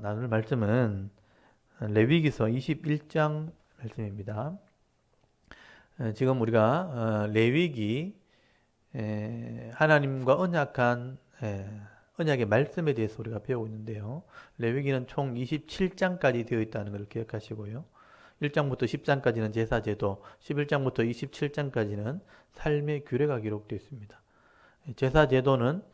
나눌 말씀은 레위기서 21장 말씀입니다. 지금 우리가 레위기 하나님과 언약한 언약의 말씀에 대해서 우리가 배우고 있는데요. 레위기는 총 27장까지 되어 있다는 걸 기억하시고요. 1장부터 10장까지는 제사제도, 11장부터 27장까지는 삶의 규례가 기록되어 있습니다. 제사제도는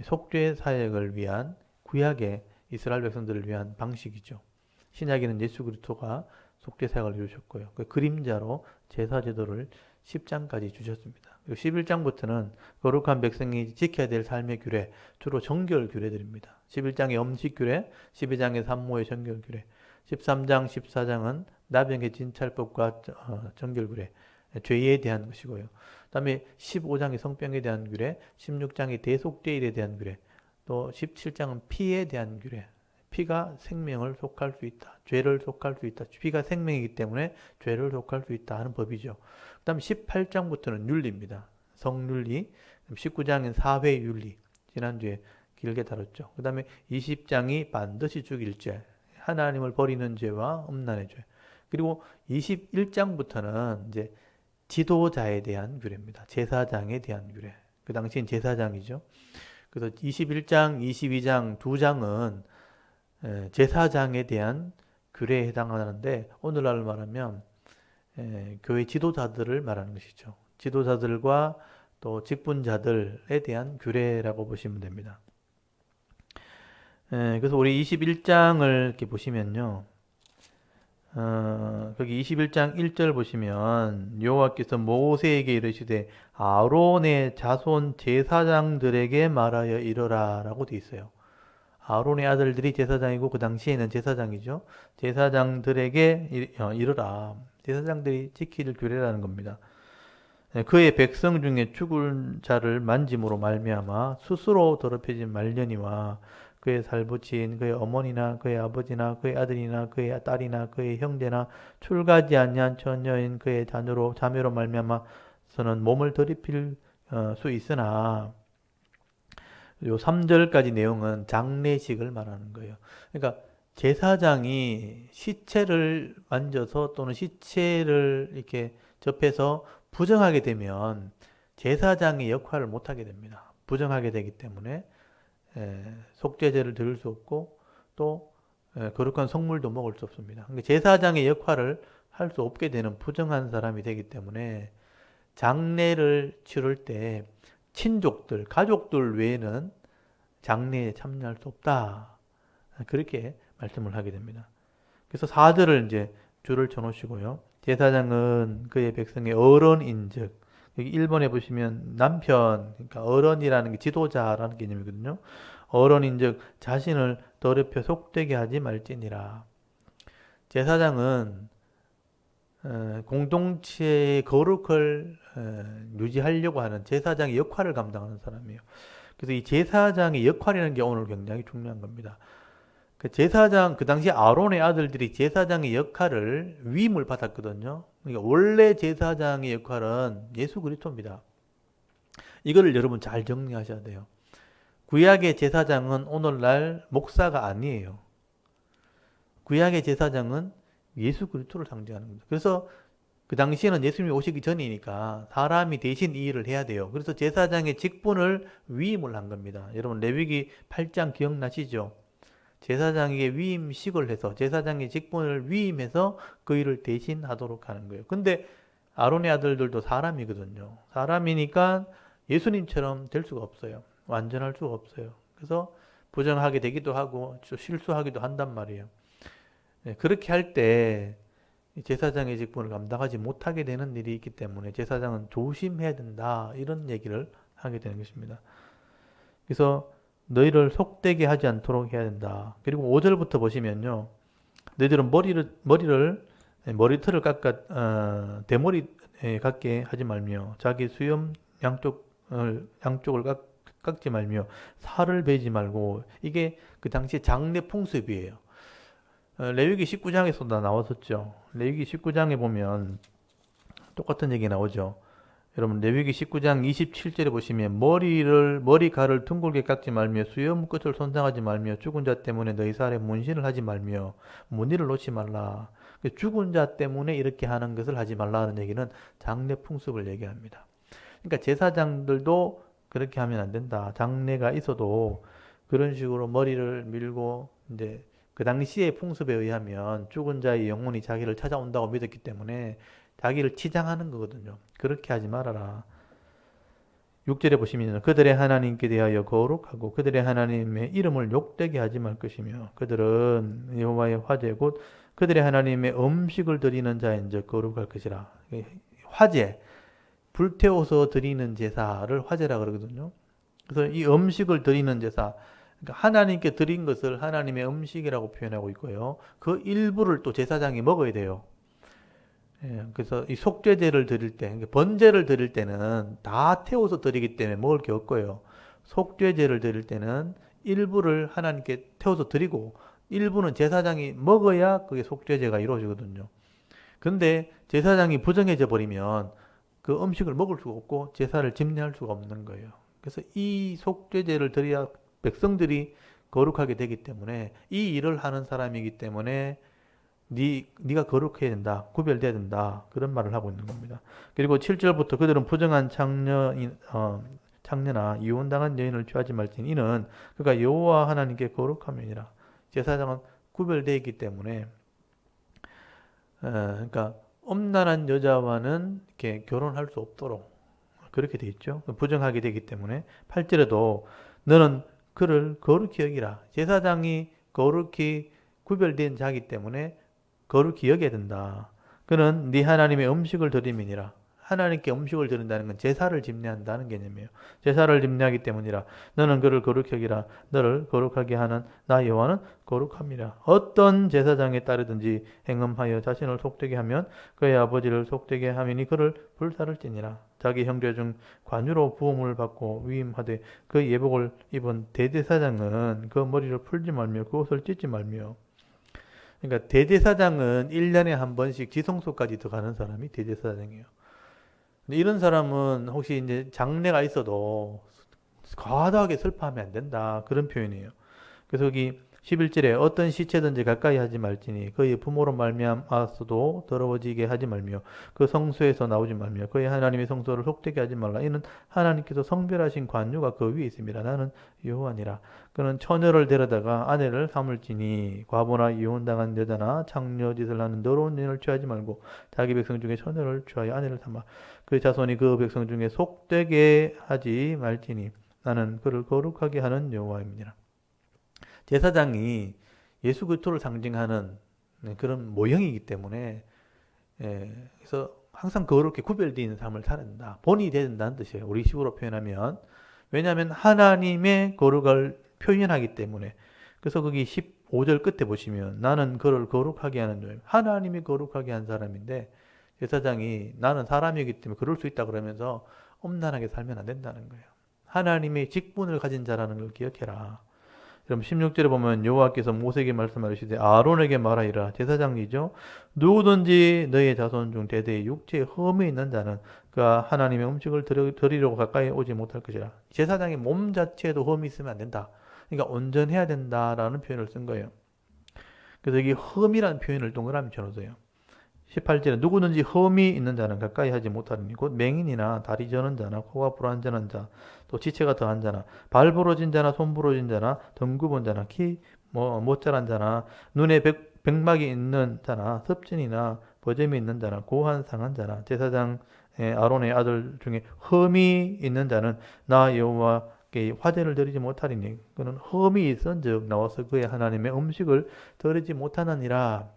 속죄 사역을 위한 구약의 이스라엘 백성들을 위한 방식이죠. 신약에는 예수 그리스도가 속죄 사역을 이루셨고요. 그 그림자로 제사제도를 10장까지 주셨습니다. 그리고 11장부터는 거룩한 백성이 지켜야 될 삶의 규례, 주로 정결 규례들입니다. 11장의 음식 규례, 12장의 산모의 정결 규례, 13장, 14장은 나병의 진찰법과 정결 규례, 죄에 대한 것이고요. 그 다음에 15장이 성병에 대한 규례, 16장이 대속죄일에 대한 규례, 또 17장은 피에 대한 규례. 피가 생명을 속할 수 있다. 죄를 속할 수 있다. 피가 생명이기 때문에 죄를 속할 수 있다 하는 법이죠. 그 다음에 18장부터는 윤리입니다. 성윤리. 19장은 사회윤리. 지난주에 길게 다뤘죠. 그 다음에 20장이 반드시 죽일 죄. 하나님을 버리는 죄와 음란의 죄. 그리고 21장부터는 이제 지도자에 대한 규례입니다. 제사장에 대한 규례. 그 당시엔 제사장이죠. 그래서 21장, 22장 두 장은 제사장에 대한 규례에 해당하는데 오늘날 말하면 교회 지도자들을 말하는 것이죠. 지도자들과 또 직분자들에 대한 규례라고 보시면 됩니다. 그래서 우리 21장을 이렇게 보시면요. 거기 21장 1절 보시면 여호와께서 모세에게 이르시되 아론의 자손 제사장들에게 말하여 이르라 라고 되어 있어요. 아론의 아들들이 제사장이고 그 당시에는 제사장이죠. 제사장들에게 이르라. 제사장들이 지킬 규례라는 겁니다. 그의 백성 중에 죽을 자를 만짐으로 말미암아 스스로 더럽혀진 말년이와 그의 살부친 그의 어머니나 그의 아버지나 그의 아들이나 그의 딸이나 그의 형제나 출가지 아니한 처녀인 그의 자매로 말미암아서는 몸을 더럽힐 수 있으나 요 3절까지 내용은 장례식을 말하는 거예요. 그러니까 제사장이 시체를 만져서 또는 시체를 이렇게 접해서 부정하게 되면 제사장의 역할을 못하게 됩니다. 부정하게 되기 때문에 속죄제를 드릴 수 없고 또 거룩한 성물도 먹을 수 없습니다. 그러니까 제사장의 역할을 할 수 없게 되는 부정한 사람이 되기 때문에 장례를 치를 때 친족들, 가족들 외에는 장례에 참여할 수 없다. 그렇게 말씀을 하게 됩니다. 그래서 4절을 이제 줄을 쳐놓으시고요. 제사장은 그의 백성의 어른인즉, 여기 1번에 보시면 남편, 그러니까 어른이라는 게 지도자라는 개념이거든요. 어른인즉 자신을 더럽혀 속되게 하지 말지니라. 제사장은 공동체의 거룩을 유지하려고 하는 제사장의 역할을 감당하는 사람이에요. 그래서 이 제사장의 역할이라는 게 오늘 굉장히 중요한 겁니다. 그 제사장, 그 당시 아론의 아들들이 제사장의 역할을 위임을 받았거든요. 그러니까 원래 제사장의 역할은 예수 그리스도입니다. 이거를 여러분 잘 정리하셔야 돼요. 구약의 제사장은 오늘날 목사가 아니에요. 구약의 제사장은 예수 그리스도를 상징하는 겁니다. 그래서 그 당시에는 예수님이 오시기 전이니까 사람이 대신 이 일을 해야 돼요. 그래서 제사장의 직분을 위임을 한 겁니다. 여러분 레위기 8장 기억나시죠? 제사장에게 위임식을 해서 제사장의 직분을 위임해서 그 일을 대신 하도록 하는 거예요. 근데 아론의 아들들도 사람이거든요. 사람이니까 예수님처럼 될 수가 없어요. 완전할 수가 없어요. 그래서 부정하게 되기도 하고 실수하기도 한단 말이에요. 그렇게 할 때 제사장의 직분을 감당하지 못하게 되는 일이 있기 때문에 제사장은 조심해야 된다. 이런 얘기를 하게 되는 것입니다. 그래서 너희를 속되게 하지 않도록 해야 된다. 그리고 5절부터 보시면요. 너희들은 머리털을 대머리 같게 하지 말며 자기 수염 양쪽을 깎지 말며 살을 베지 말고 이게 그 당시 장례 풍습이에요. 레위기 19장에서 다 나왔었죠. 레위기 19장에 보면 똑같은 얘기 나오죠. 여러분 레위기 19장 27절에 보시면 머리카락을 둥글게 깎지 말며 수염 끝을 손상하지 말며 죽은 자 때문에 너희 살에 문신을 하지 말며 무늬를 놓지 말라. 죽은 자 때문에 이렇게 하는 것을 하지 말라는 얘기는 장례 풍습을 얘기합니다. 그러니까 제사장들도 그렇게 하면 안 된다. 장례가 있어도 그런 식으로 머리를 밀고 이제 그 당시의 풍습에 의하면 죽은 자의 영혼이 자기를 찾아온다고 믿었기 때문에 자기를 치장하는 거거든요. 그렇게 하지 말아라. 6절에 보시면 그들의 하나님께 대하여 거룩하고 그들의 하나님의 이름을 욕되게 하지 말 것이며 그들은 여호와의 화제 곧 그들의 하나님의 음식을 드리는 자인즉 거룩할 것이라. 화제, 불태워서 드리는 제사를 화제라 그러거든요. 그래서 이 음식을 드리는 제사, 그러니까 하나님께 드린 것을 하나님의 음식이라고 표현하고 있고요. 그 일부를 또 제사장이 먹어야 돼요. 그래서 이 속죄제를 드릴 때, 번제를 드릴 때는 다 태워서 드리기 때문에 먹을 게 없고요. 속죄제를 드릴 때는 일부를 하나님께 태워서 드리고 일부는 제사장이 먹어야 그게 속죄제가 이루어지거든요. 근데 제사장이 부정해져 버리면 그 음식을 먹을 수가 없고 제사를 집례할 수가 없는 거예요. 그래서 이 속죄제를 드려야 백성들이 거룩하게 되기 때문에 이 일을 하는 사람이기 때문에 네가 거룩해야 된다. 구별돼야 된다. 그런 말을 하고 있는 겁니다. 그리고 7절부터 그들은 부정한 창녀나 이혼당한 여인을 취하지 말지니 이는 그가 여호와 하나님께 거룩함이니라. 제사장은 구별되어 있기 때문에 그러니까 음란한 여자와는 이렇게 결혼할 수 없도록 그렇게 돼 있죠. 부정하게 되기 때문에 8절에도 너는 그를 거룩히 여기라. 제사장이 거룩히 구별된 자이기 때문에 거룩히 여겨야 된다. 그는 네 하나님의 음식을 드림이니라. 하나님께 음식을 드린다는 건 제사를 집례한다는 개념이에요. 제사를 집례하기 때문이라. 너는 그를 거룩히 여기라. 너를 거룩하게 하는 나 여호와는 거룩함이라. 어떤 제사장에 따르든지 행음하여 자신을 속되게 하면 그의 아버지를 속되게 하미니 그를 불살을지니라. 자기 형제 중 관유로 부음을 받고 위임하되 그 예복을 입은 대제사장은 그 머리를 풀지 말며 그 옷을 찢지 말며. 그러니까 대제사장은 1년에 한 번씩 지성소까지 들어가는 사람이 대제사장이에요. 근데 이런 사람은 혹시 이제 장례가 있어도 과다하게 슬퍼하면 안 된다. 그런 표현이에요. 그래서 여기 11절에 어떤 시체든지 가까이 하지 말지니 그의 부모로 말미암아서도 더러워지게 하지 말며 그 성소에서 나오지 말며 그의 하나님의 성소를 속되게 하지 말라. 이는 하나님께서 성별하신 관유가 그 위에 있습니다. 나는 여호와니라. 그는 처녀를 데려다가 아내를 삼을지니 과부나 이혼당한 여자나 창녀짓을 하는 더러운 여인을 취하지 말고 자기 백성 중에 처녀를 취하여 아내를 삼아 그 자손이 그 백성 중에 속되게 하지 말지니 나는 그를 거룩하게 하는 여호와입니다. 제사장이 예수 그리스도를 상징하는 그런 모형이기 때문에 그래서 항상 거룩게 구별되어 있는 삶을 살아야 된다. 본이 되야 된다는 뜻이에요. 우리 식으로 표현하면. 왜냐하면 하나님의 거룩을 표현하기 때문에. 그래서 거기 15절 끝에 보시면 나는 그를 거룩하게 하는 자. 하나님이 거룩하게 한 사람인데 제사장이 나는 사람이기 때문에 그럴 수 있다 그러면서 엄란하게 살면 안 된다는 거예요. 하나님의 직분을 가진 자라는 걸 기억해라. 그럼 16절에 보면 여호와께서 모세에게 말씀하시되 아론에게 말하리라. 제사장이죠. 누구든지 너의 자손 중 대대에 육체에 흠이 있는 자는 그가 하나님의 음식을 드리려고 가까이 오지 못할 것이라. 제사장의 몸 자체에도 흠이 있으면 안 된다. 그러니까 온전해야 된다라는 표현을 쓴 거예요. 그래서 여기 흠이라는 표현을 동그라미 쳐놓으세요. 18절에 누구든지 흠이 있는 자는 가까이 하지 못하리니 곧 맹인이나 다리 저는 자나 코가 불완전한 자, 또 지체가 더한 자나 발 부러진 자나 손 부러진 자나 등 굽은 자나 키 못 자란 자나 눈에 백막이 있는 자나 습진이나 버점이 있는 자나 고한 상한 자나 제사장 아론의 아들 중에 흠이 있는 자는 나 여호와께 화제를 드리지 못하리니 그는 흠이 있은즉 나와서 그의 하나님의 음식을 드리지 못하느니라.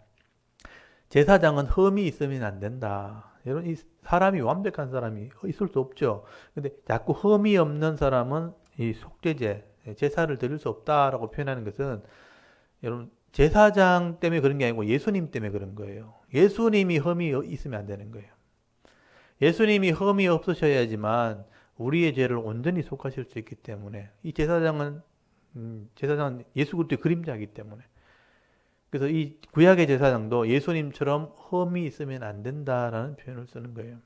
제사장은 흠이 있으면 안 된다. 여러분, 이 사람이 완벽한 사람이 있을 수 없죠. 근데 자꾸 흠이 없는 사람은 이 속죄제, 제사를 드릴 수 없다라고 표현하는 것은 여러분, 제사장 때문에 그런 게 아니고 예수님 때문에 그런 거예요. 예수님이 흠이 있으면 안 되는 거예요. 예수님이 흠이 없으셔야지만 우리의 죄를 온전히 속하실 수 있기 때문에 이 제사장은 예수 그리스도의 그림자이기 때문에 그래서 이 구약의 제사장도 예수님처럼 흠이 있으면 안 된다라는 표현을 쓰는 거예요.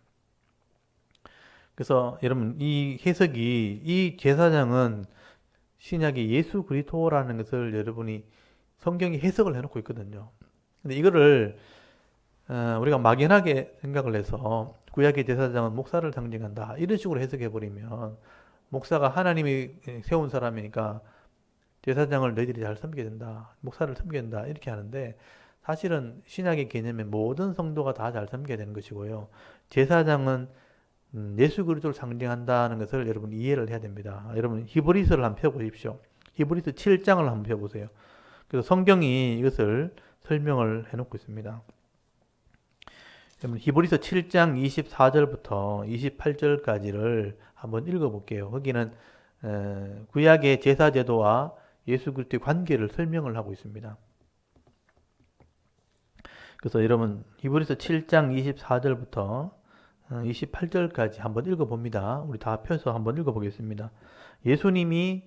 그래서 여러분 이 해석이 이 제사장은 신약의 예수 그리스도라는 것을 여러분이 성경이 해석을 해놓고 있거든요. 근데 이거를 우리가 막연하게 생각을 해서 구약의 제사장은 목사를 상징한다 이런 식으로 해석해 버리면 목사가 하나님이 세운 사람이니까 제사장을 너희들이 잘 섬겨야 된다, 목사를 섬겨야 된다 이렇게 하는데 사실은 신약의 개념에 모든 성도가 다 잘 섬겨야 되는 것이고요. 제사장은 예수 그리스도를 상징한다는 것을 여러분 이해를 해야 됩니다. 여러분 히브리서를 한번 펴보십시오. 히브리서 7장을 한번 펴보세요. 그래서 성경이 이것을 설명을 해놓고 있습니다. 여러분 히브리서 7장 24절부터 28절까지를 한번 읽어볼게요. 거기는 구약의 제사 제도와 예수 그리스도의 관계를 설명을 하고 있습니다. 그래서 여러분 히브리서 7장 24절부터 28절까지 한번 읽어봅니다. 우리 다 펴서 한번 읽어보겠습니다. 예수님이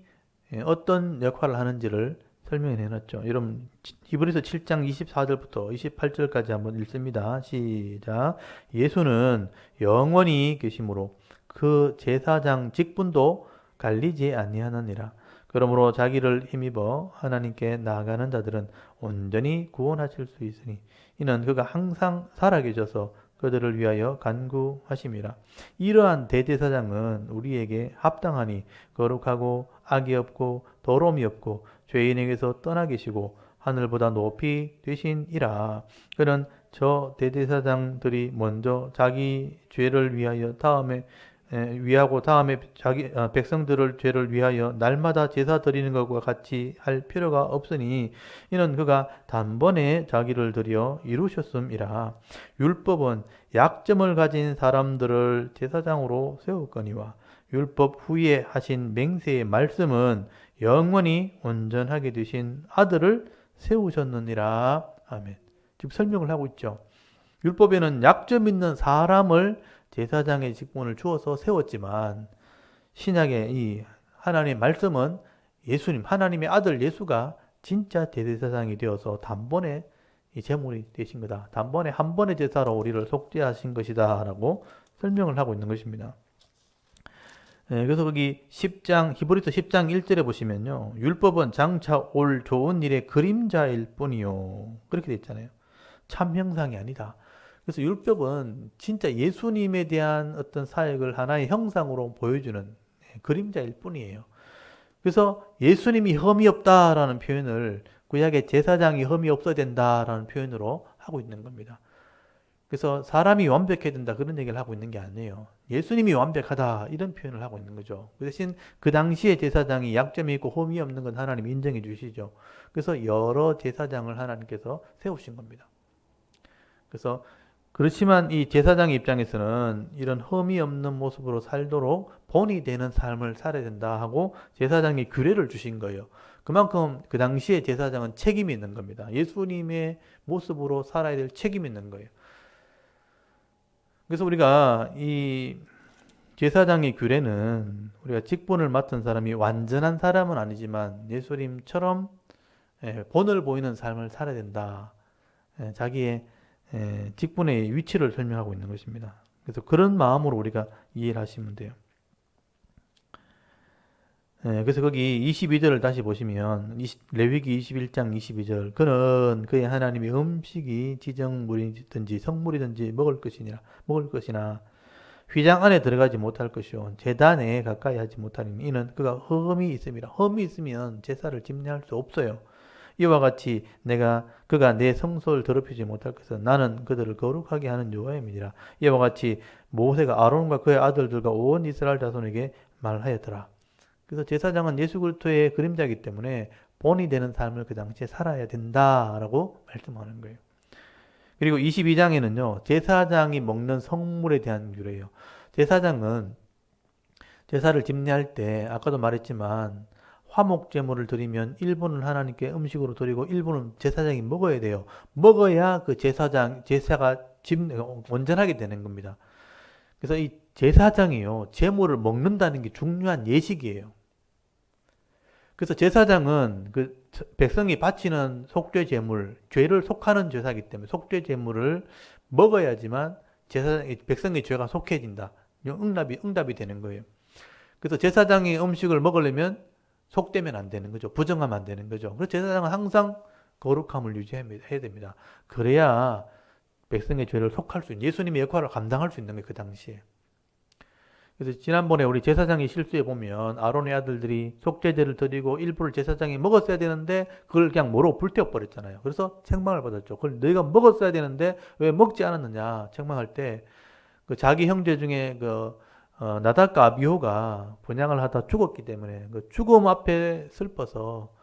어떤 역할을 하는지를 설명해 내놨죠. 여러분 히브리서 7장 24절부터 28절까지 한번 읽습니다. 시작. 예수는 영원히 계심으로 그 제사장 직분도 갈리지 아니하느니라. 그러므로 자기를 힘입어 하나님께 나아가는 자들은 온전히 구원하실 수 있으니 이는 그가 항상 살아계셔서 그들을 위하여 간구하심이라. 이러한 대제사장은 우리에게 합당하니 거룩하고 악이 없고 더러움이 없고 죄인에게서 떠나 계시고 하늘보다 높이 되신이라. 그는 저 대제사장들이 먼저 자기 죄를 위하여 다음에 자기 백성들을 죄를 위하여 날마다 제사 드리는 것과 같이 할 필요가 없으니 이는 그가 단번에 자기를 드려 이루셨음이라. 율법은 약점을 가진 사람들을 제사장으로 세웠거니와 율법 후에 하신 맹세의 말씀은 영원히 온전하게 되신 아들을 세우셨느니라. 아멘. 지금 설명을 하고 있죠. 율법에는 약점 있는 사람을 제사장의 직분을 주어서 세웠지만 신약의 이 하나님의 말씀은 예수님, 하나님의 아들 예수가 진짜 대제사장이 되어서 단번에 이 제물이 되신 거다. 단번에 한 번의 제사로 우리를 속죄하신 것이다 라고 설명을 하고 있는 것입니다. 그래서 거기 10장 히브리서 10장 1절에 보시면요. 율법은 장차 올 좋은 일의 그림자일 뿐이요. 그렇게 돼 있잖아요. 참 형상이 아니다. 그래서 율법은 진짜 예수님에 대한 어떤 사역을 하나의 형상으로 보여주는 그림자일 뿐이에요. 그래서 예수님이 흠이 없다라는 표현을 구약의 제사장이 흠이 없어야 된다라는 표현으로 하고 있는 겁니다. 그래서 사람이 완벽해야 된다 그런 얘기를 하고 있는 게 아니에요. 예수님이 완벽하다 이런 표현을 하고 있는 거죠. 그 대신 그 당시에 제사장이 약점이 있고 흠이 없는 건 하나님 인정해 주시죠. 그래서 여러 제사장을 하나님께서 세우신 겁니다. 그래서 그렇지만 이 제사장의 입장에서는 이런 흠이 없는 모습으로 살도록 본이 되는 삶을 살아야 된다 하고 제사장의 규례를 주신 거예요. 그만큼 그 당시에 제사장은 책임이 있는 겁니다. 예수님의 모습으로 살아야 될 책임이 있는 거예요. 그래서 우리가 이 제사장의 규례는 우리가 직분을 맡은 사람이 완전한 사람은 아니지만 예수님처럼 본을 보이는 삶을 살아야 된다. 자기의 직분의 위치를 설명하고 있는 것입니다. 그래서 그런 마음으로 우리가 이해를 하시면 돼요. 그래서 거기 22절을 다시 보시면 레위기 21장 22절 그는 그의 하나님의 음식이 지정물이든지 성물이든지 먹을 것이나 휘장 안에 들어가지 못할 것이요 제단에 가까이 하지 못하니 이는 그가 흠이 있음이라. 흠이 있으면 제사를 집례할 수 없어요. 이와 같이 그가 내 성소를 더럽히지 못할 것은 나는 그들을 거룩하게 하는 여호와임이니라. 이와 같이 모세가 아론과 그의 아들들과 온 이스라엘 자손에게 말하였더라. 그래서 제사장은 예수 그리스도의 그림자이기 때문에 본이 되는 삶을 그 당시에 살아야 된다라고 말씀하는 거예요. 그리고 22장에는요. 제사장이 먹는 성물에 대한 규례예요. 제사장은 제사를 집례할 때 아까도 말했지만 화목 제물을 드리면 일부는 하나님께 음식으로 드리고 일부는 제사장이 먹어야 돼요. 먹어야 그 제사가 온전하게 되는 겁니다. 그래서 이 제사장이요. 제물을 먹는다는 게 중요한 예식이에요. 그래서 제사장은 그 백성이 바치는 속죄 제물, 죄를 속하는 제사이기 때문에 속죄 제물을 먹어야지만 백성의 죄가 속해진다. 응답이 되는 거예요. 그래서 제사장이 음식을 먹으려면 속되면 안 되는 거죠. 부정하면 안 되는 거죠. 그래서 제사장은 항상 거룩함을 유지해야 됩니다. 그래야 백성의 죄를 속할 수 있는, 예수님의 역할을 감당할 수 있는 거예요, 그 당시에. 그래서 지난번에 우리 제사장의 실수에 보면 아론의 아들들이 속죄제를 드리고 일부를 제사장이 먹었어야 되는데 그걸 그냥 모르고 불태워 버렸잖아요. 그래서 책망을 받았죠. 그걸 너희가 먹었어야 되는데 왜 먹지 않았느냐 책망할 때 그 자기 형제 중에 나답과 아비후가 분향을 하다 죽었기 때문에 그 죽음 앞에 슬퍼서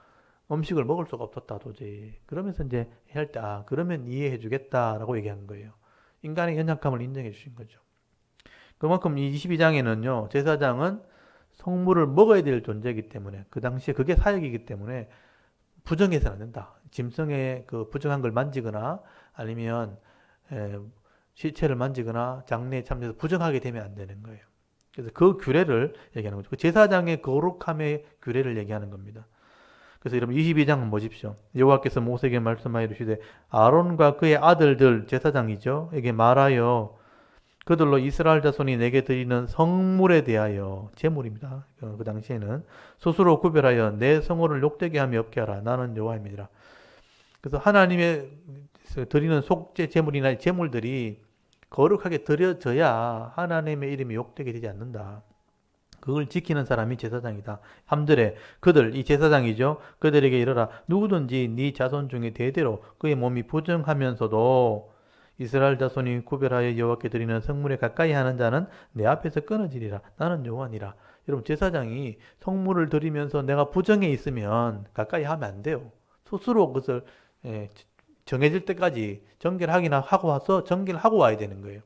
음식을 먹을 수가 없었다 도저히. 그러면서 이제 할 때 그러면 이해해 주겠다라고 얘기한 거예요. 인간의 연약함을 인정해 주신 거죠. 그만큼 이 22장에는요, 제사장은 성물을 먹어야 될 존재이기 때문에, 그 당시에 그게 사역이기 때문에 부정해서는 안 된다. 짐승의 그 부정한 걸 만지거나 아니면 시체를 만지거나 장례에 참여해서 부정하게 되면 안 되는 거예요. 그래서 그 규례를 얘기하는 거죠. 그 제사장의 거룩함의 규례를 얘기하는 겁니다. 그래서 여러분 22장 한번 보십시오. 여호와께서 모세에게 말씀하여 이르시되 아론과 그의 아들들 제사장이죠. 에게 말하여 그들로 이스라엘 자손이 내게 드리는 성물에 대하여 제물입니다. 그 당시에는 스스로 구별하여 내 성호를 욕되게 하며 없게 하라. 나는 여호와입니다. 그래서 하나님의 드리는 속죄 제물이나 제물들이 거룩하게 드려져야 하나님의 이름이 욕되게 되지 않는다. 그걸 지키는 사람이 제사장이다. 3절에 그들, 이 제사장이죠. 그들에게 이르라. 누구든지 네 자손 중에 대대로 그의 몸이 부정하면서도 이스라엘 자손이 구별하여 여호와께 드리는 성물에 가까이 하는 자는 내 앞에서 끊어지리라. 나는 여호와니라. 여러분 제사장이 성물을 드리면서 내가 부정해 있으면 가까이 하면 안 돼요. 스스로 그것을 정해질 때까지 정결하기나 하고 와서 정결을 하고 와야 되는 거예요.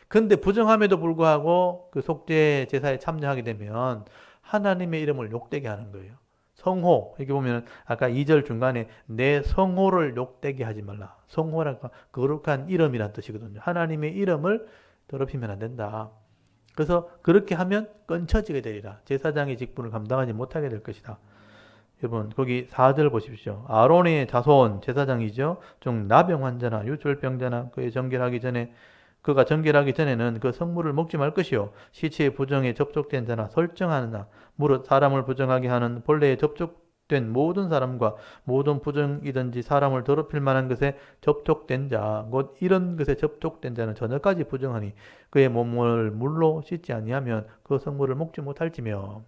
근데 부정함에도 불구하고 그 속죄 제사에 참여하게 되면 하나님의 이름을 욕되게 하는 거예요. 성호, 여기 보면 아까 2절 중간에 내 성호를 욕되게 하지 말라. 성호라가 거룩한 이름이란 뜻이거든요. 하나님의 이름을 더럽히면 안 된다. 그래서 그렇게 하면 끊쳐지게 되리라. 제사장의 직분을 감당하지 못하게 될 것이다. 여러분 거기 4절 보십시오. 아론의 자손 제사장이죠. 중 나병 환자나 유출병자나 그가 정결하기 전에는 그 성물을 먹지 말 것이요 시체의 부정에 접촉된 자나 설정하느나 무릇 사람을 부정하게 하는 본래에 접촉된 모든 사람과 모든 부정이든지 사람을 더럽힐 만한 것에 접촉된 자 곧 이런 것에 접촉된 자는 저녁까지 부정하니 그의 몸을 물로 씻지 아니하면 그 성물을 먹지 못할지며.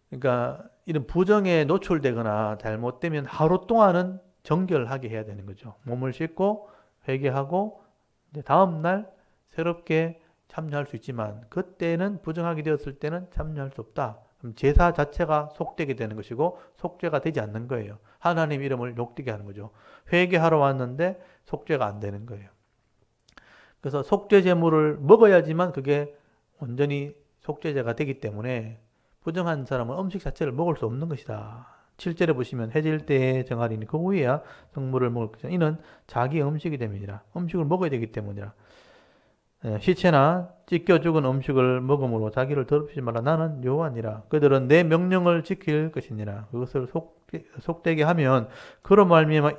그러니까 이런 부정에 노출되거나 잘못되면 하루 동안은 정결하게 해야 되는 거죠. 몸을 씻고 회개하고 다음 날 새롭게 참여할 수 있지만 그때는 부정하게 되었을 때는 참여할 수 없다. 그럼 제사 자체가 속되게 되는 것이고 속죄가 되지 않는 거예요. 하나님 이름을 욕되게 하는 거죠. 회개하러 왔는데 속죄가 안 되는 거예요. 그래서 속죄 제물을 먹어야지만 그게 온전히 속죄제가 되기 때문에 부정한 사람은 음식 자체를 먹을 수 없는 것이다. 7절에 보시면 해질 때에 정하리니 그 후에야 성물을 먹을 것이다. 이는 자기 음식이 됨이니라. 음식을 먹어야 되기 때문이라. 시체나 찢겨 죽은 음식을 먹음으로 자기를 더럽히지 말라. 나는 여호와니라. 그들은 내 명령을 지킬 것이니라. 그것을 속되게 하면 그로 말미암아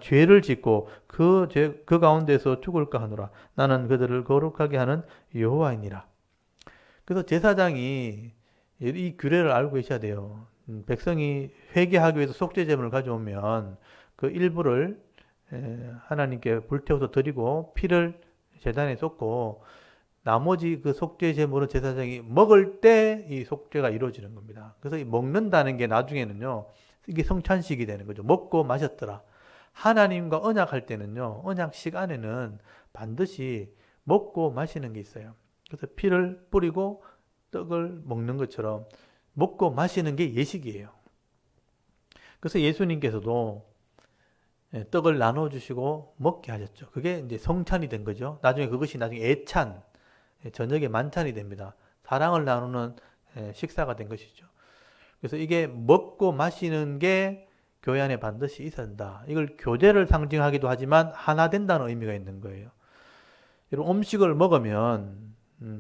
죄를 짓고 그 가운데서 죽을까 하노라. 나는 그들을 거룩하게 하는 여호와이니라. 그래서 제사장이 이 규례를 알고 계셔야 돼요. 백성이 회개하기 위해서 속죄제물을 가져오면 그 일부를 하나님께 불태워서 드리고 피를 제단에 쏟고 나머지 그 속죄제물은 제사장이 먹을 때 이 속죄가 이루어지는 겁니다. 그래서 이 먹는다는 게 나중에는요 이게 성찬식이 되는 거죠. 먹고 마셨더라. 하나님과 언약할 때는요 언약식 안에는 반드시 먹고 마시는 게 있어요. 그래서 피를 뿌리고 떡을 먹는 것처럼 먹고 마시는 게 예식이에요. 그래서 예수님께서도 떡을 나눠주시고 먹게 하셨죠. 그게 이제 성찬이 된 거죠. 그것이 나중에 애찬, 저녁에 만찬이 됩니다. 사랑을 나누는 식사가 된 것이죠. 그래서 이게 먹고 마시는 게 교회 안에 반드시 있어야 한다. 이걸 교제를 상징하기도 하지만 하나 된다는 의미가 있는 거예요. 여러분 음식을 먹으면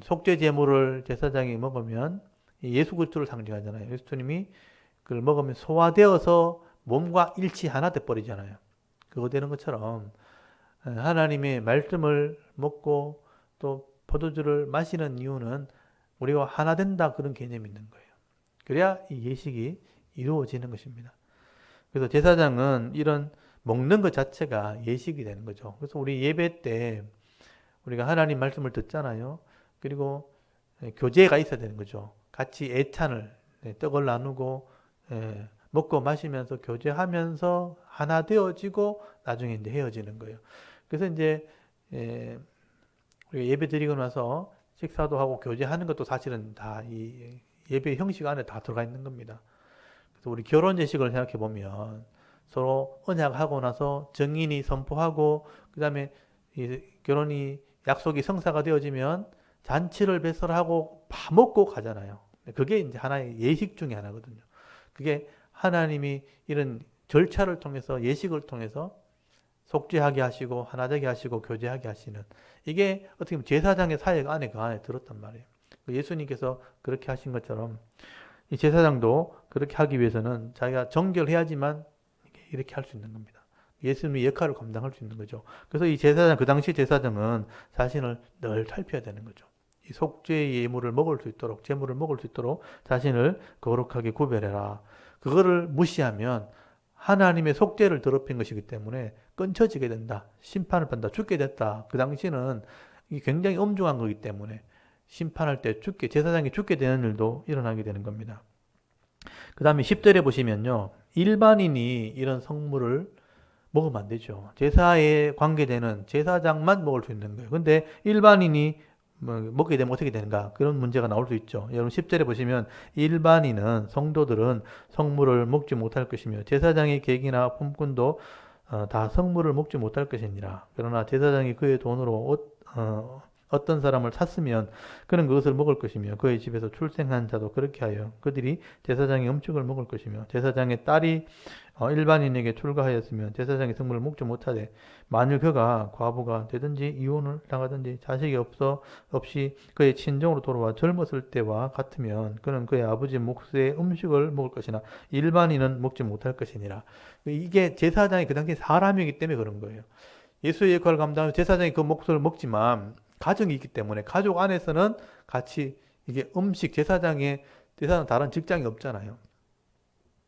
속죄 제물을 제사장이 먹으면 예수 그리스도를 상징하잖아요. 예수님이 그걸 먹으면 소화되어서 몸과 일치 하나 돼 버리잖아요. 그거 되는 것처럼 하나님의 말씀을 먹고 또 포도주를 마시는 이유는 우리가 하나 된다 그런 개념이 있는 거예요. 그래야 이 예식이 이루어지는 것입니다. 그래서 제사장은 이런 먹는 것 자체가 예식이 되는 거죠. 그래서 우리 예배 때 우리가 하나님 말씀을 듣잖아요. 그리고 교제가 있어야 되는 거죠. 같이 애찬을 떡을 나누고 먹고 마시면서 교제하면서 하나 되어지고 나중에 이제 헤어지는 거예요. 그래서 이제 우리가 예배 드리고 나서 식사도 하고 교제하는 것도 사실은 다 이 예배 형식 안에 다 들어가 있는 겁니다. 그래서 우리 결혼 예식을 생각해 보면 서로 언약하고 나서 정인이 선포하고 그다음에 이 결혼이 약속이 성사가 되어지면 잔치를 배설하고 밥 먹고 가잖아요. 그게 이제 하나의 예식 중에 하나거든요. 그게 하나님이 이런 절차를 통해서 예식을 통해서 속죄하게 하시고 하나 되게 하시고 교제하게 하시는 이게 어떻게 보면 제사장의 사역 안에 그 안에 들었단 말이에요. 예수님께서 그렇게 하신 것처럼 이 제사장도 그렇게 하기 위해서는 자기가 정결해야지만 이렇게 할 수 있는 겁니다. 예수님의 역할을 감당할 수 있는 거죠. 그래서 이 제사장, 그 당시 제사장은 자신을 늘 살펴야 되는 거죠. 이 속죄의 예물을 먹을 수 있도록, 제물을 먹을 수 있도록 자신을 거룩하게 구별해라. 그거를 무시하면 하나님의 속죄를 더럽힌 것이기 때문에 끊쳐지게 된다. 심판을 받는다. 죽게 됐다. 그 당시는 굉장히 엄중한 거기 때문에 심판할 때 제사장이 죽게 되는 일도 일어나게 되는 겁니다. 그 다음에 10절에 보시면요. 일반인이 이런 성물을 먹으면 안 되죠. 제사에 관계되는 제사장만 먹을 수 있는 거예요. 근데 일반인이 먹게 되면 어떻게 되는가? 그런 문제가 나올 수 있죠. 여러분 10절에 보시면 일반인은 성도들은 성물을 먹지 못할 것이며 제사장의 객이나 품꾼도 다 성물을 먹지 못할 것이니라. 그러나 제사장이 그의 돈으로 어떤 사람을 샀으면 그는 그것을 먹을 것이며 그의 집에서 출생한 자도 그렇게 하여 그들이 제사장의 음식을 먹을 것이며 제사장의 딸이 일반인에게 출가하였으면 제사장의 성물을 먹지 못하되 만일 그가 과부가 되든지 이혼을 당하든지 자식이 없이 그의 친정으로 돌아와 젊었을 때와 같으면 그는 그의 아버지 몫의 음식을 먹을 것이나 일반인은 먹지 못할 것이니라. 이게 제사장이 그 당시 사람이기 때문에 그런 거예요. 예수의 역할을 감당하는 제사장이 그 몫을 먹지만 가정이 있기 때문에 가족 안에서는 같이 이게 제사장 다른 직장이 없잖아요.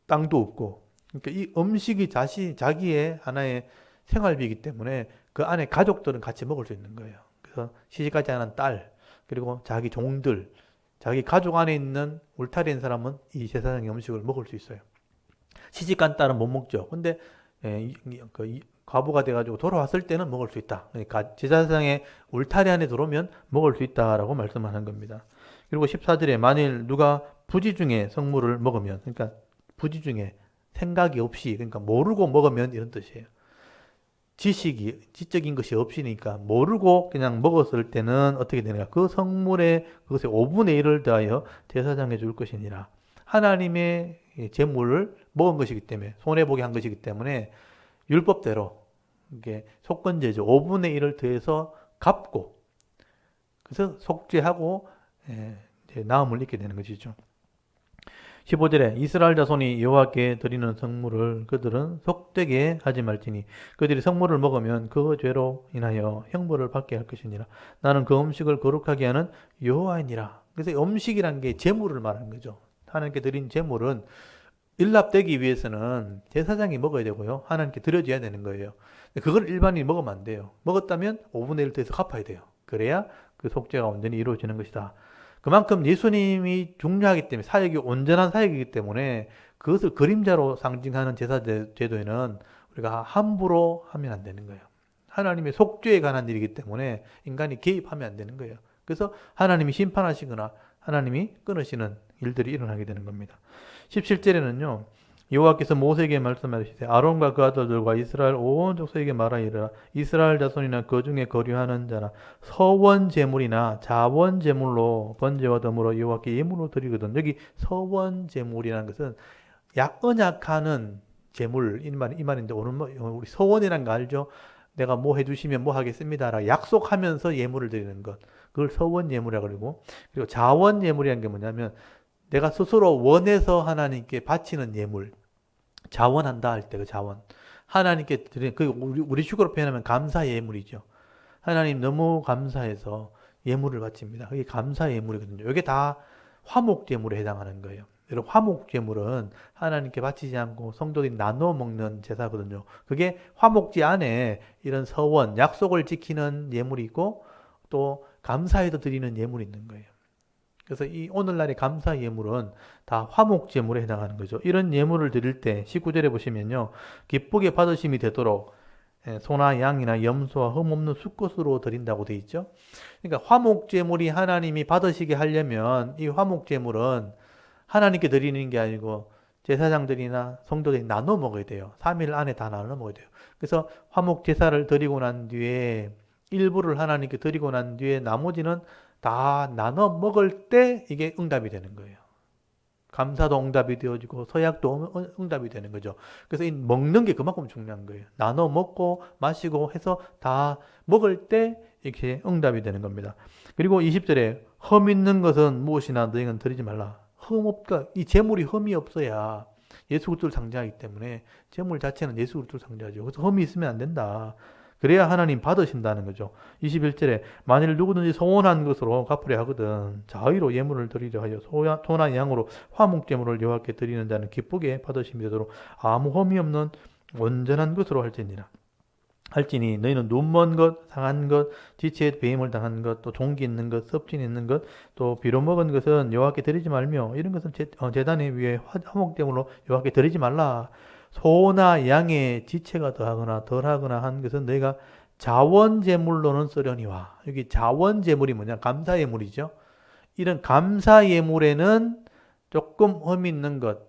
땅도 없고. 그러니까 이 음식이 자기의 하나의 생활비이기 때문에 그 안에 가족들은 같이 먹을 수 있는 거예요. 그래서 시집가지 않은 딸, 그리고 자기 종들, 자기 가족 안에 있는 울타리인 사람은 이 제사장의 음식을 먹을 수 있어요. 시집간 딸은 못 먹죠. 근데 과부가 돼가지고 돌아왔을 때는 먹을 수 있다. 그러니까 제사장의 울타리 안에 들어오면 먹을 수 있다라고 말씀하는 겁니다. 그리고 14절에 만일 누가 부지 중에 성물을 먹으면, 그러니까 부지 중에 생각이 없이, 그러니까 모르고 먹으면 이런 뜻이에요. 지적인 것이 없으니까 모르고 그냥 먹었을 때는 어떻게 되는가? 그 성물에 그것의 5분의 1을 더하여 제사장에 줄 것이니라. 하나님의 제물을 먹은 것이기 때문에, 손해보게 한 것이기 때문에 율법대로 이게 속건제죠. 5분의 1을 더해서 갚고 그래서 속죄하고 나음을 입게 되는 것이죠. 15절에 이스라엘 자손이 여호와께 드리는 성물을 그들은 속되게 하지 말지니 그들이 성물을 먹으면 그 죄로 인하여 형벌을 받게 할 것이니라. 나는 그 음식을 거룩하게 하는 여호와이니라. 그래서 음식이란 게 제물을 말하는 거죠. 하나님께 드린 제물은 일납되기 위해서는 제사장이 먹어야 되고요. 하나님께 드려줘야 되는 거예요. 그걸 일반인이 먹으면 안 돼요. 먹었다면 5분의 1 더해서 갚아야 돼요. 그래야 그 속죄가 온전히 이루어지는 것이다. 그만큼 예수님이 중요하기 때문에 사역이 온전한 사역이기 때문에 그것을 그림자로 상징하는 제사제도에는 우리가 함부로 하면 안 되는 거예요. 하나님의 속죄에 관한 일이기 때문에 인간이 개입하면 안 되는 거예요. 그래서 하나님이 심판하시거나 하나님이 끊으시는 일들이 일어나게 되는 겁니다. 17절에는요. 여호와께서 모세에게 말씀하시되 아론과 그 아들들과 이스라엘 온 족속에게 말하이르라. 이스라엘 자손이나 그 중에 거류하는 자나 서원 제물이나 자원 제물로 번제와 더불어 여호와께 예물로 드리거든. 여기 서원 제물이라는 것은 언약하는 제물 이 말인데 오늘 우리 서원이라는 거 알죠? 내가 뭐 해주시면 뭐 하겠습니다라 약속하면서 예물을 드리는 것. 그걸 서원 예물이라고 그러고 그리고 자원 예물이라는 게 뭐냐면 내가 스스로 원해서 하나님께 바치는 예물, 자원한다 할 때 그 자원, 하나님께 드리는 그 우리 식으로 표현하면 감사 예물이죠. 하나님 너무 감사해서 예물을 바칩니다. 그게 감사 예물이거든요. 이게 다 화목 제물에 해당하는 거예요. 여러분, 화목 제물은 하나님께 바치지 않고 성도들이 나눠 먹는 제사거든요. 그게 화목제 안에 이런 서원, 약속을 지키는 예물이 있고 또 감사해서 드리는 예물이 있는 거예요. 그래서 이 오늘날의 감사 예물은 다 화목 제물에 해당하는 거죠. 이런 예물을 드릴 때 19절에 보시면요. 기쁘게 받으심이 되도록 소나 양이나 염소와 흠없는 수컷으로 드린다고 되어 있죠. 그러니까 화목 제물이 하나님이 받으시게 하려면 이 화목 제물은 하나님께 드리는 게 아니고 제사장들이나 성도들이 나눠 먹어야 돼요. 3일 안에 다 나눠 먹어야 돼요. 그래서 화목 제사를 드리고 난 뒤에 일부를 하나님께 드리고 난 뒤에 나머지는 다 나눠 먹을 때 이게 응답이 되는 거예요. 감사도 응답이 되어지고 서약도 응답이 되는 거죠. 그래서 이 먹는 게 그만큼 중요한 거예요. 나눠 먹고 마시고 해서 다 먹을 때 이렇게 응답이 되는 겁니다. 그리고 20절에 흠 있는 것은 무엇이나 너희는 드리지 말라. 흠 없다. 이 재물이 흠이 없어야 예수 그리스도를 상징하기 때문에 재물 자체는 예수 그리스도를 상징하죠. 그래서 흠이 있으면 안 된다. 그래야 하나님 받으신다는 거죠. 21절에 만일 누구든지 소원한 것으로 갚으려 하거든 자의로 예물을 드리려 하여 소나 양으로 화목제물을 여호와께 드리는 자는 기쁘게 받으심이 되도록 아무 흠이 없는 온전한 것으로 할지니 너희는 눈먼 것, 상한 것, 지체에 배임을 당한 것, 또 종기 있는 것, 섭진 있는 것, 또 비로 먹은 것은 여호와께 드리지 말며 이런 것은 제단에 위해 화목제물로 여호와께 드리지 말라. 소나 양의 지체가 더하거나 덜하거나 한 것은 너희가 자원제물로는 쓰려니와. 여기 자원제물이 뭐냐? 감사예물이죠. 이런 감사예물에는 조금 흠이 있는 것,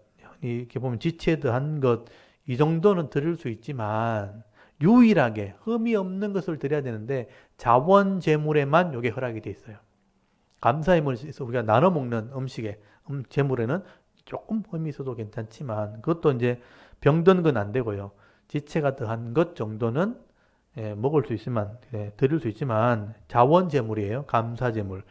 이렇게 보면 지체 더한 것, 이 정도는 드릴 수 있지만 유일하게 흠이 없는 것을 드려야 되는데 자원제물에만 이게 허락이 돼 있어요. 감사예물에서 우리가 나눠 먹는 음식에 제물에는 조금 흠이 있어도 괜찮지만 그것도 이제 병든 건 안 되고요. 지체가 더한 것 정도는 먹을 수 있지만 드릴 수 있지만 자원제물이에요. 감사제물.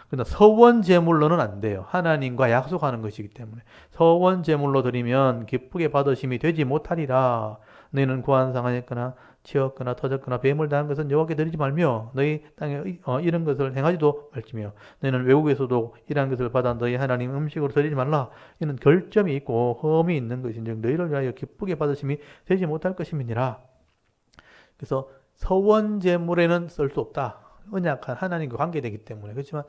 그러나 서원제물로는 안 돼요. 하나님과 약속하는 것이기 때문에 서원제물로 드리면 기쁘게 받으심이 되지 못하리라. 너희는 구한 상하였거나 치었거나 터졌거나 뱀을 당한 것은 여호와께 드리지 말며 너희 땅에 이런 것을 행하지도 말지며 너희는 외국에서도 이러한 것을 받아 너희 하나님 음식으로 드리지 말라. 이는 결점이 있고 흠이 있는 것인즉 너희를 위하여 기쁘게 받으심이 되지 못할 것임이니라. 그래서 서원제물에는 쓸 수 없다. 언약한 하나님과 관계되기 때문에. 그렇지만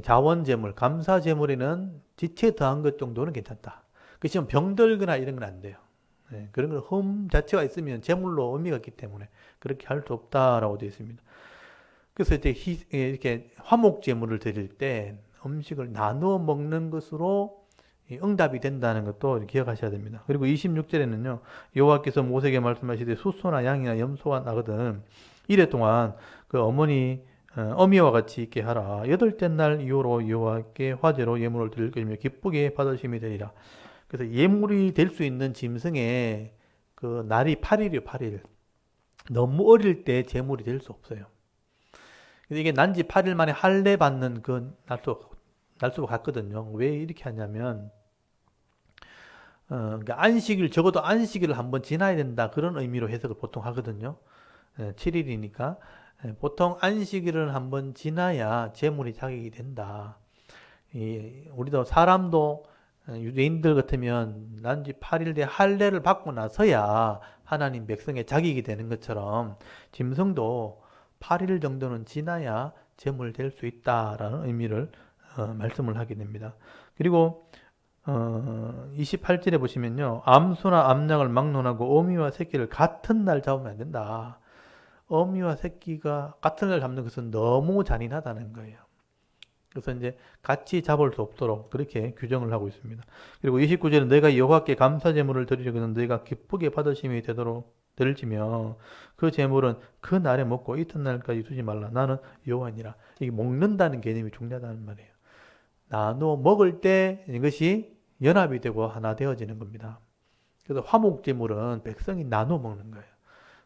자원제물, 감사제물에는 지체 더한 것 정도는 괜찮다. 그렇지만 병들거나 이런 건 안 돼요. 그런 건 흠 자체가 있으면 제물로 의미가 있기 때문에 그렇게 할 수 없다라고 되어 있습니다. 그래서 이제 이렇게 화목제물을 드릴 때 음식을 나누어 먹는 것으로 응답이 된다는 것도 기억하셔야 됩니다. 그리고 26절에는요. 여호와께서 모세에게 말씀하시되 숫소나 양이나 염소가 나거든 이래 동안 그 어미와 같이 있게 하라. 8째 날 이후로 여호와께 화제로 예물을 드릴 것이며 기쁘게 받으심이 되리라. 그래서 예물이 될 수 있는 짐승의 그 날이 8일이요, 8일. 너무 어릴 때 제물이 될 수 없어요. 이게 난지 8일 만에 할례 받는 그 날수가 같거든요. 왜 이렇게 하냐면, 그러니까 적어도 안식일을 한번 지나야 된다. 그런 의미로 해석을 보통 하거든요. 7일이니까. 보통 안식일을 한번 지나야 제물이 자격이 된다. 우리도 사람도 유대인들 같으면 난지 8일 대 할례를 받고 나서야 하나님 백성의 자격이 되는 것처럼 짐승도 8일 정도는 지나야 제물 될 수 있다라는 의미를 말씀을 하게 됩니다. 그리고 28절에 보시면요. 암소나 암양을 막론하고 어미와 새끼를 같은 날 잡으면 안 된다. 어미와 새끼가 같은 날 잡는 것은 너무 잔인하다는 거예요. 그래서 이제 같이 잡을 수 없도록 그렇게 규정을 하고 있습니다. 그리고 29절은 너희가 여호와께 감사 제물을 드리려거든 너희가 기쁘게 받으심이 되도록 드릴지며 그 제물은 그 날에 먹고 이튿날까지 두지 말라. 나는 여호와니라. 이게 먹는다는 개념이 중요하다는 말이에요. 나누어 먹을 때 이것이 연합이 되고 하나 되어지는 겁니다. 그래서 화목 제물은 백성이 나누어 먹는 거예요.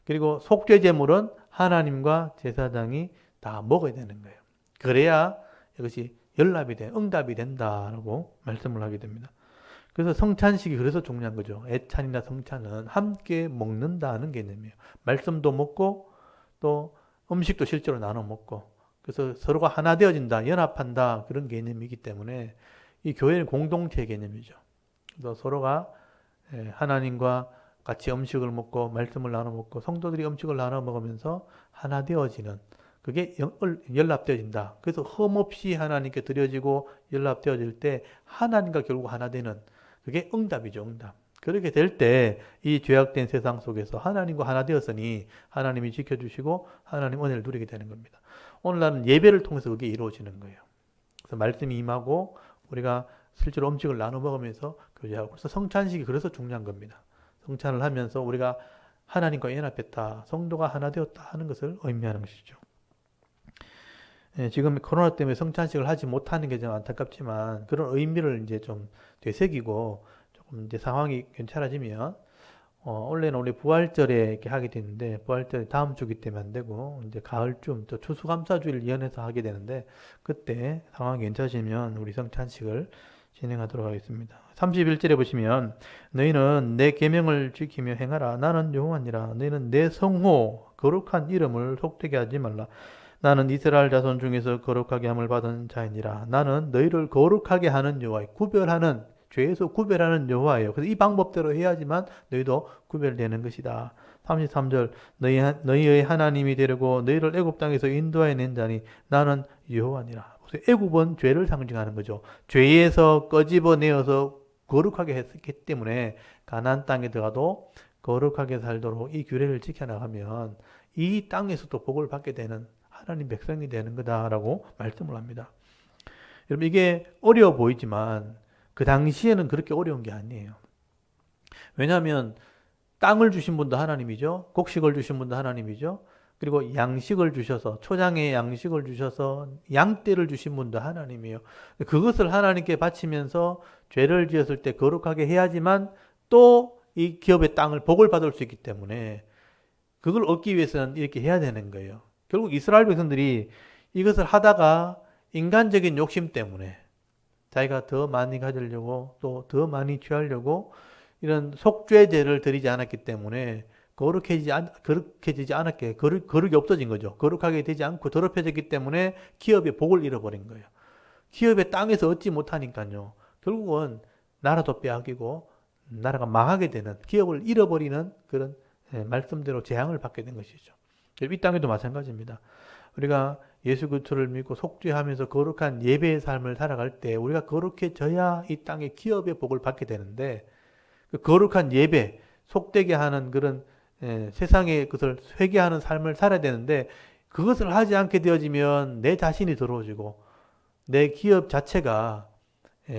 그리고 속죄 제물은 하나님과 제사장이 다 먹어야 되는 거예요. 그래야 이것이 응답이 된다라고 말씀을 하게 됩니다. 그래서 성찬식이 그래서 중요한 거죠. 애찬이나 성찬은 함께 먹는다는 개념이에요. 말씀도 먹고 또 음식도 실제로 나눠 먹고 그래서 서로가 하나 되어진다, 연합한다 그런 개념이기 때문에 이 교회는 공동체 개념이죠. 그래서 서로가 하나님과 같이 음식을 먹고 말씀을 나눠 먹고 성도들이 음식을 나눠 먹으면서 하나 되어지는 그게 연합되어진다. 그래서 흠없이 하나님께 드려지고 연합되어질 때 하나님과 결국 하나 되는 그게 응답이죠, 응답. 그렇게 될 때 이 죄악된 세상 속에서 하나님과 하나 되었으니 하나님이 지켜주시고 하나님 은혜를 누리게 되는 겁니다. 오늘날은 예배를 통해서 그게 이루어지는 거예요. 그래서 말씀이 임하고 우리가 실제로 음식을 나눠 먹으면서 교제하고 그래서 성찬식이 그래서 중요한 겁니다. 성찬을 하면서 우리가 하나님과 연합했다, 성도가 하나 되었다 하는 것을 의미하는 것이죠. 지금 코로나 때문에 성찬식을 하지 못하는 게 좀 안타깝지만 그런 의미를 이제 좀 되새기고 조금 이제 상황이 괜찮아지면 원래는 우리 부활절에 이렇게 하게 되는데 부활절이 다음 주기 때문에 안 되고 이제 가을쯤 또 추수감사주일 연해서 하게 되는데 그때 상황이 괜찮아지면 우리 성찬식을 진행하도록 하겠습니다. 31절에 보시면 너희는 내 계명을 지키며 행하라. 나는 여호와니라. 너희는 내 성호 거룩한 이름을 속되게 하지 말라. 나는 이스라엘 자손 중에서 거룩하게 함을 받은 자이니라. 나는 너희를 거룩하게 하는 여호와, 구별하는 죄에서 구별하는 여호와예요. 그래서 이 방법대로 해야지만 너희도 구별되는 것이다. 33절 너희의 하나님이 되려고 너희를 애굽 땅에서 인도하여 낸 자니 나는 여호와니라. 애굽은 죄를 상징하는 거죠. 죄에서 꺼집어내어서 거룩하게 했기 때문에 가나안 땅에 들어가도 거룩하게 살도록 이 규례를 지켜나가면 이 땅에서도 복을 받게 되는 하나님 백성이 되는 거다라고 말씀을 합니다. 여러분 이게 어려워 보이지만 그 당시에는 그렇게 어려운 게 아니에요. 왜냐하면 땅을 주신 분도 하나님이죠. 곡식을 주신 분도 하나님이죠. 그리고 양식을 주셔서 초장의 양식을 주셔서 양떼를 주신 분도 하나님이에요. 그것을 하나님께 바치면서 죄를 지었을 때 거룩하게 해야지만 또 이 기업의 땅을 복을 받을 수 있기 때문에 그걸 얻기 위해서는 이렇게 해야 되는 거예요. 결국 이스라엘 백성들이 이것을 하다가 인간적인 욕심 때문에 자기가 더 많이 가지려고 또 더 많이 취하려고 이런 속죄제를 드리지 않았기 때문에 거룩해지지 않았게 거룩이 없어진 거죠. 거룩하게 되지 않고 더럽혀졌기 때문에 기업의 복을 잃어버린 거예요. 기업의 땅에서 얻지 못하니까요. 결국은 나라도 빼앗기고 나라가 망하게 되는 기업을 잃어버리는 그런 말씀대로 재앙을 받게 된 것이죠. 이 땅에도 마찬가지입니다. 우리가 예수 그리스도를 믿고 속죄하면서 거룩한 예배의 삶을 살아갈 때 우리가 거룩해져야 이 땅의 기업의 복을 받게 되는데 그 거룩한 예배, 속되게 하는 그런 세상의 것을 회개하는 삶을 살아야 되는데 그것을 하지 않게 되어지면 내 자신이 더러워지고 내 기업 자체가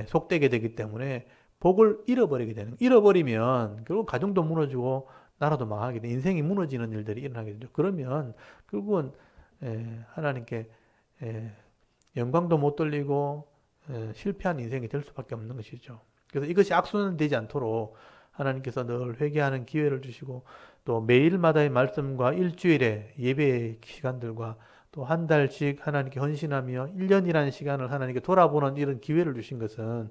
속되게 되기 때문에 복을 잃어버리게 되는 잃어버리면 결국 가정도 무너지고 나라도 망하게 돼 인생이 무너지는 일들이 일어나게 되죠. 그러면 결국은 하나님께 영광도 못 돌리고 실패한 인생이 될 수밖에 없는 것이죠. 그래서 이것이 악순환되지 않도록 하나님께서 늘 회개하는 기회를 주시고 또 매일마다의 말씀과 일주일의 예배의 시간들과 또 한 달씩 하나님께 헌신하며 1년이라는 시간을 하나님께 돌아보는 이런 기회를 주신 것은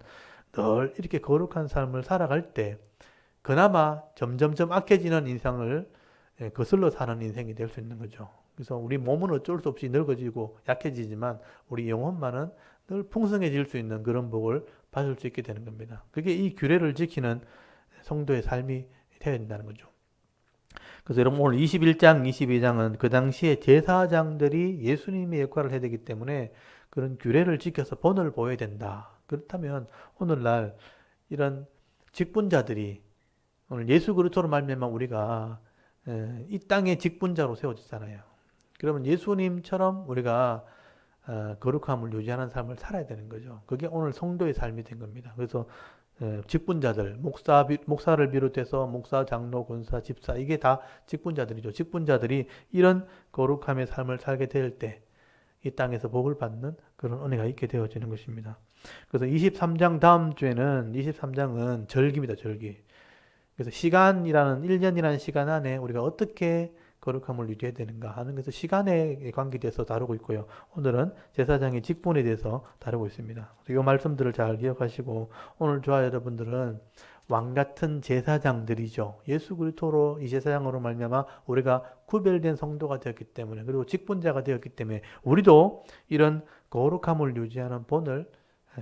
늘 이렇게 거룩한 삶을 살아갈 때 그나마 점점점 악해지는 인생을 거슬러 사는 인생이 될 수 있는 거죠. 그래서 우리 몸은 어쩔 수 없이 늙어지고 약해지지만 우리 영혼만은 늘 풍성해질 수 있는 그런 복을 받을 수 있게 되는 겁니다. 그게 이 규례를 지키는 성도의 삶이 되어야 된다는 거죠. 그래서 여러분 오늘 21장, 22장은 그 당시에 제사장들이 예수님의 역할을 해야 되기 때문에 그런 규례를 지켜서 본을 보여야 된다. 그렇다면 오늘날 이런 직분자들이 오늘 예수 그리스도로 말미암아 우리가 이 땅의 직분자로 세워지잖아요. 그러면 예수님처럼 우리가 거룩함을 유지하는 삶을 살아야 되는 거죠. 그게 오늘 성도의 삶이 된 겁니다. 그래서 직분자들, 목사를 비롯해서 목사, 장로, 권사, 집사 이게 다 직분자들이죠. 직분자들이 이런 거룩함의 삶을 살게 될 때 이 땅에서 복을 받는 그런 은혜가 있게 되어지는 것입니다. 그래서 23장 다음 주에는 23장은 절기입니다. 절기. 그래서 시간이라는 1년이라는 시간 안에 우리가 어떻게 거룩함을 유지해야 되는가 하는 것을 시간에 관계돼서 다루고 있고요. 오늘은 제사장의 직분에 대해서 다루고 있습니다. 이 말씀들을 잘 기억하시고 오늘 저와 여러분들은 왕 같은 제사장들이죠. 예수 그리스도로 이 제사장으로 말미암아 우리가 구별된 성도가 되었기 때문에, 그리고 직분자가 되었기 때문에 우리도 이런 거룩함을 유지하는 본을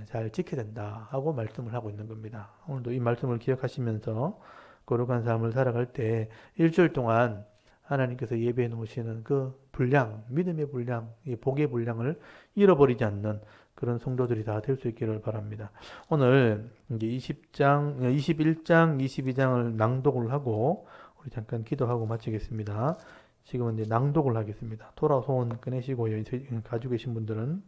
잘 지켜야 된다 하고 말씀을 하고 있는 겁니다. 오늘도 이 말씀을 기억하시면서 거룩한 삶을 살아갈 때 일주일 동안 하나님께서 예배해 놓으시는 그 분량, 믿음의 분량, 이 복의 분량을 잃어버리지 않는 그런 성도들이 다 될 수 있기를 바랍니다. 오늘 이제 21장, 22장을 낭독을 하고 우리 잠깐 기도하고 마치겠습니다. 지금은 이제 낭독을 하겠습니다. 토라 소원 꺼내시고요. 가지고 계신 분들은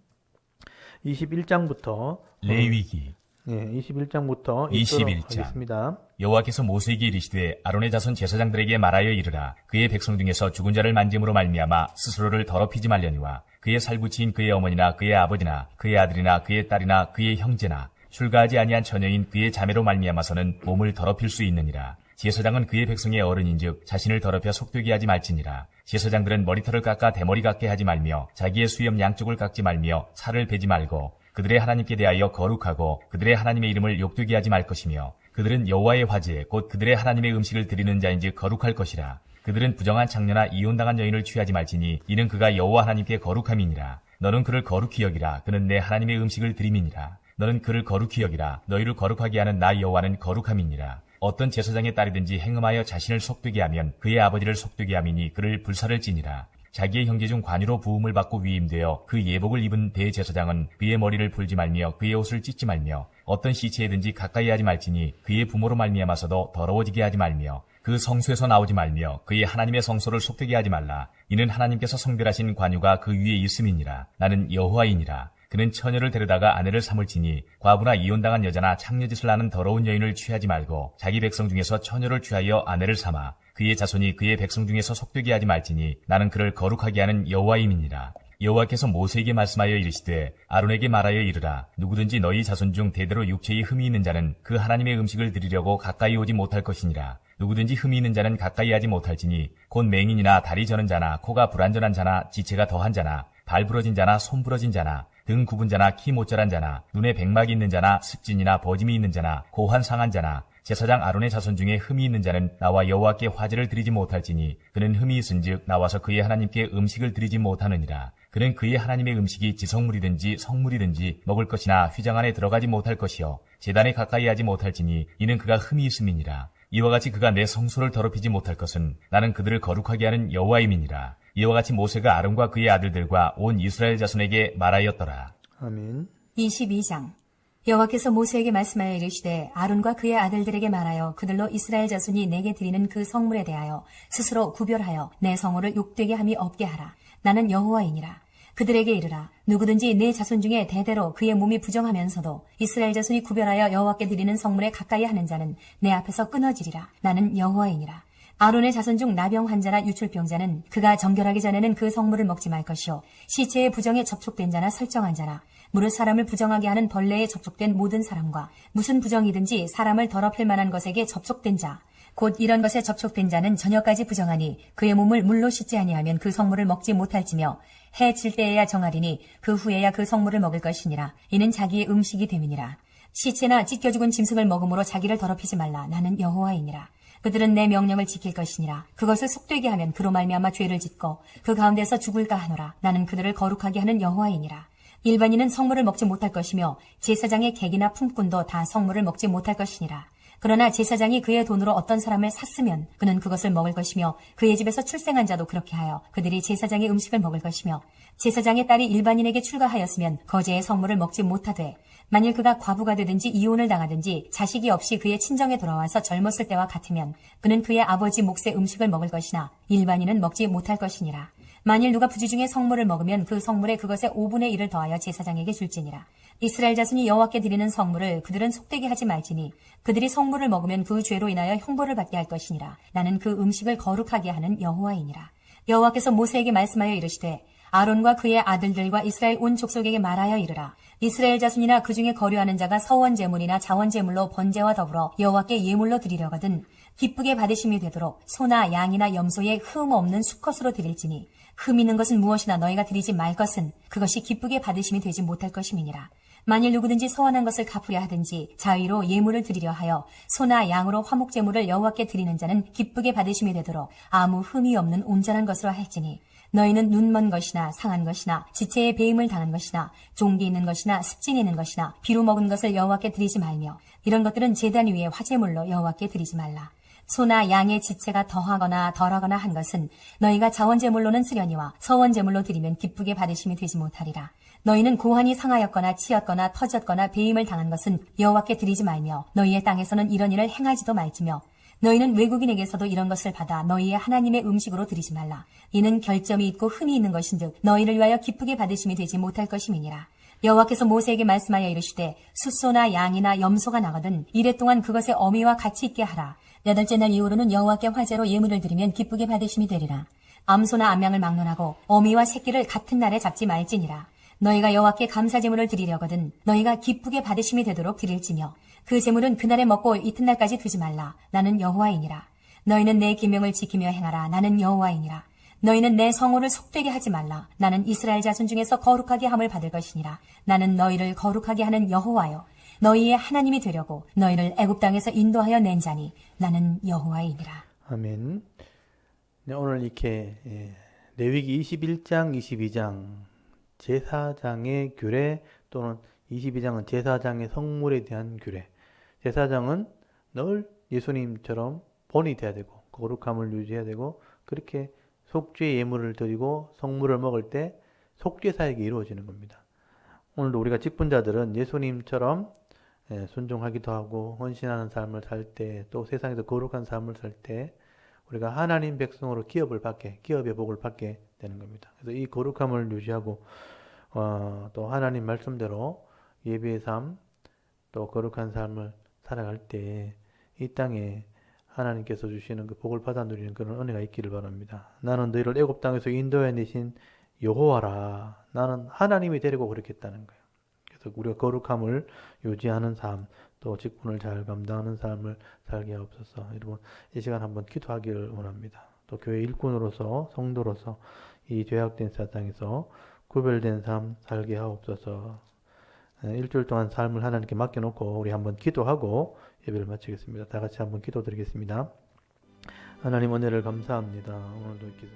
21장부터 레위기 21장부터 21장 하겠습니다. 여호와께서 모세에게 이르시되 아론의 자손 제사장들에게 말하여 이르라. 그의 백성 중에서 죽은 자를 만짐으로 말미암아 스스로를 더럽히지 말려니와 그의 살부치인 그의 어머니나 그의 아버지나 그의 아들이나 그의 딸이나 그의 형제나 출가하지 아니한 처녀인 그의 자매로 말미암아서는 몸을 더럽힐 수 있느니라. 제사장은 그의 백성의 어른인즉 자신을 더럽혀 속되게 하지 말지니라. 제사장들은 머리털을 깎아 대머리 같게 하지 말며 자기의 수염 양쪽을 깎지 말며 살을 베지 말고 그들의 하나님께 대하여 거룩하고 그들의 하나님의 이름을 욕되게 하지 말 것이며 그들은 여호와의 화제 곧 그들의 하나님의 음식을 드리는 자인즉 거룩할 것이라. 그들은 부정한 창녀나 이혼당한 여인을 취하지 말지니 이는 그가 여호와 하나님께 거룩함이니라. 너는 그를 거룩히 여기라. 그는 내 하나님의 음식을 드림이니라. 너는 그를 거룩히 여기라. 너희를 거룩하게 하는 나 여호와는 거룩함이니라. 어떤 제사장의 딸이든지 행음하여 자신을 속되게 하면 그의 아버지를 속되게 함이니 그를 불사를 지니라. 자기의 형제 중 관유로 부음을 받고 위임되어 그 예복을 입은 대제사장은 그의 머리를 풀지 말며 그의 옷을 찢지 말며 어떤 시체에든지 가까이 하지 말지니 그의 부모로 말미암아서도 더러워지게 하지 말며 그 성소에서 나오지 말며 그의 하나님의 성소를 속되게 하지 말라. 이는 하나님께서 성별하신 관유가 그 위에 있음이니라. 나는 여호와이니라. 그는 처녀를 데려다가 아내를 삼을지니 과부나 이혼당한 여자나 창녀짓을 하는 더러운 여인을 취하지 말고 자기 백성 중에서 처녀를 취하여 아내를 삼아 그의 자손이 그의 백성 중에서 속되게 하지 말지니 나는 그를 거룩하게 하는 여호와임이니라. 여호와께서 모세에게 말씀하여 이르시되 아론에게 말하여 이르라. 누구든지 너희 자손 중 대대로 육체에 흠이 있는 자는 그 하나님의 음식을 드리려고 가까이 오지 못할 것이니라. 누구든지 흠이 있는 자는 가까이 하지 못할지니 곧 맹인이나 다리 저는 자나 코가 불완전한 자나 지체가 더한 자나 발 부러진 자나 손 부러진 자나 등 굽은 자나 키 모자란 자나 눈에 백막이 있는 자나 습진이나 버짐이 있는 자나 고환 상한 자나 제사장 아론의 자손 중에 흠이 있는 자는 나와 여호와께 화제를 드리지 못할지니 그는 흠이 있은즉 나와서 그의 하나님께 음식을 드리지 못하느니라. 그는 그의 하나님의 음식이 지성물이든지 성물이든지 먹을 것이나 휘장 안에 들어가지 못할 것이요 제단에 가까이 하지 못할지니 이는 그가 흠이 있음이니라. 이와 같이 그가 내 성소를 더럽히지 못할 것은 나는 그들을 거룩하게 하는 여호와임이니라. 이와 같이 모세가 아론과 그의 아들들과 온 이스라엘 자손에게 말하였더라. 아멘. 22장 여호와께서 모세에게 말씀하여 이르시되 아론과 그의 아들들에게 말하여 그들로 이스라엘 자손이 내게 드리는 그 성물에 대하여 스스로 구별하여 내 성호를 욕되게 함이 없게 하라. 나는 여호와이니라. 그들에게 이르라. 누구든지 내 자손 중에 대대로 그의 몸이 부정하면서도 이스라엘 자손이 구별하여 여호와께 드리는 성물에 가까이 하는 자는 내 앞에서 끊어지리라. 나는 여호와이니라. 아론의 자손 중 나병 환자나 유출병자는 그가 정결하기 전에는 그 성물을 먹지 말 것이요 시체의 부정에 접촉된 자나 설정한 자나 무릇 사람을 부정하게 하는 벌레에 접촉된 모든 사람과 무슨 부정이든지 사람을 더럽힐 만한 것에게 접촉된 자 곧 이런 것에 접촉된 자는 저녁까지 부정하니 그의 몸을 물로 씻지 아니하면 그 성물을 먹지 못할지며 해 질 때에야 정하리니 그 후에야 그 성물을 먹을 것이니라. 이는 자기의 음식이 됨이니라. 시체나 찢겨 죽은 짐승을 먹음으로 자기를 더럽히지 말라. 나는 여호와이니라. 그들은 내 명령을 지킬 것이니라. 그것을 속되게 하면 그로 말미암아 죄를 짓고 그 가운데서 죽을까 하노라. 나는 그들을 거룩하게 하는 여호와이니라. 일반인은 성물을 먹지 못할 것이며 제사장의 객이나 품꾼도 다 성물을 먹지 못할 것이니라. 그러나 제사장이 그의 돈으로 어떤 사람을 샀으면 그는 그것을 먹을 것이며 그의 집에서 출생한 자도 그렇게 하여 그들이 제사장의 음식을 먹을 것이며 제사장의 딸이 일반인에게 출가하였으면 거제의 성물을 먹지 못하되 만일 그가 과부가 되든지 이혼을 당하든지 자식이 없이 그의 친정에 돌아와서 젊었을 때와 같으면 그는 그의 아버지 몫의 음식을 먹을 것이나 일반인은 먹지 못할 것이니라. 만일 누가 부지 중에 성물을 먹으면 그 성물에 그것의 5분의 1을 더하여 제사장에게 줄지니라. 이스라엘 자손이 여호와께 드리는 성물을 그들은 속되게 하지 말지니 그들이 성물을 먹으면 그 죄로 인하여 형벌을 받게 할 것이니라. 나는 그 음식을 거룩하게 하는 여호와이니라. 여호와께서 모세에게 말씀하여 이르시되 아론과 그의 아들들과 이스라엘 온 족속에게 말하여 이르라. 이스라엘 자손이나 그 중에 거류하는 자가 서원 제물이나 자원 제물로 번제와 더불어 여호와께 예물로 드리려거든 기쁘게 받으심이 되도록 소나 양이나 염소의 흠 없는 수컷으로 드릴지니 흠 있는 것은 무엇이나 너희가 드리지 말 것은 그것이 기쁘게 받으심이 되지 못할 것임이니라. 만일 누구든지 서원한 것을 갚으려 하든지 자의로 예물을 드리려 하여 소나 양으로 화목제물을 여호와께 드리는 자는 기쁘게 받으심이 되도록 아무 흠이 없는 온전한 것으로 할지니 너희는 눈먼 것이나 상한 것이나 지체에 배임을 당한 것이나 종기 있는 것이나 습진이 있는 것이나 비루 먹은 것을 여호와께 드리지 말며 이런 것들은 제단 위에 화제물로 여호와께 드리지 말라. 소나 양의 지체가 더하거나 덜하거나 한 것은 너희가 자원제물로는 쓰려니와 서원제물로 드리면 기쁘게 받으심이 되지 못하리라. 너희는 고환이 상하였거나 치였거나 터졌거나 배임을 당한 것은 여호와께 드리지 말며 너희의 땅에서는 이런 일을 행하지도 말지며 너희는 외국인에게서도 이런 것을 받아 너희의 하나님의 음식으로 드리지 말라. 이는 결점이 있고 흠이 있는 것인즉 너희를 위하여 기쁘게 받으심이 되지 못할 것임이니라. 여호와께서 모세에게 말씀하여 이르시되 숫소나 양이나 염소가 나거든 이래 동안 그것의 어미와 같이 있게 하라. 8째 날 이후로는 여호와께 화제로 예물을 드리면 기쁘게 받으심이 되리라. 암소나 암양을 막론하고 어미와 새끼를 같은 날에 잡지 말지니라. 너희가 여호와께 감사제물을 드리려거든 너희가 기쁘게 받으심이 되도록 드릴지며 그 제물은 그날에 먹고 이튿날까지 두지 말라. 나는 여호와이니라. 너희는 내 계명을 지키며 행하라. 나는 여호와이니라. 너희는 내 성호를 속되게 하지 말라. 나는 이스라엘 자손 중에서 거룩하게 함을 받을 것이니라. 나는 너희를 거룩하게 하는 여호와여 너희의 하나님이 되려고 너희를 애굽 땅에서 인도하여 낸 자니 나는 여호와이니라. 아멘. 네, 오늘 이렇게 레위기 21장, 22장 제사장의 규례 또는 22장은 제사장의 성물에 대한 규례. 제사장은 늘 예수님처럼 본이 돼야 되고 거룩함을 유지해야 되고 그렇게 속죄 예물을 드리고 성물을 먹을 때 속죄 사역이 이루어지는 겁니다. 오늘도 우리가 직분자들은 예수님처럼 순종하기도 하고 헌신하는 삶을 살 때 또 세상에서 거룩한 삶을 살 때 우리가 하나님 백성으로 기업의 복을 받게 되는 겁니다. 그래서 이 거룩함을 유지하고 또 하나님 말씀대로 예배의 삶 또 거룩한 삶을 살아갈 때 이 땅에 하나님께서 주시는 그 복을 받아 누리는 그런 은혜가 있기를 바랍니다. 나는 너희를 애굽 땅에서 인도해 내신 여호와라. 나는 하나님이 되려고 그렇겠다는 거예요. 그래서 우리가 거룩함을 유지하는 삶, 또 직분을 잘 감당하는 삶을 살게 하옵소서. 여러분 이 시간 한번 기도하기를 원합니다. 또 교회 일꾼으로서 성도로서 이 죄악된 세상에서 구별된 삶 살게 하옵소서. 일주일 동안 삶을 하나님께 맡겨놓고 우리 한번 기도하고 예배를 마치겠습니다. 다 같이 한번 기도드리겠습니다. 하나님 은혜를 감사합니다. 오늘도 이렇게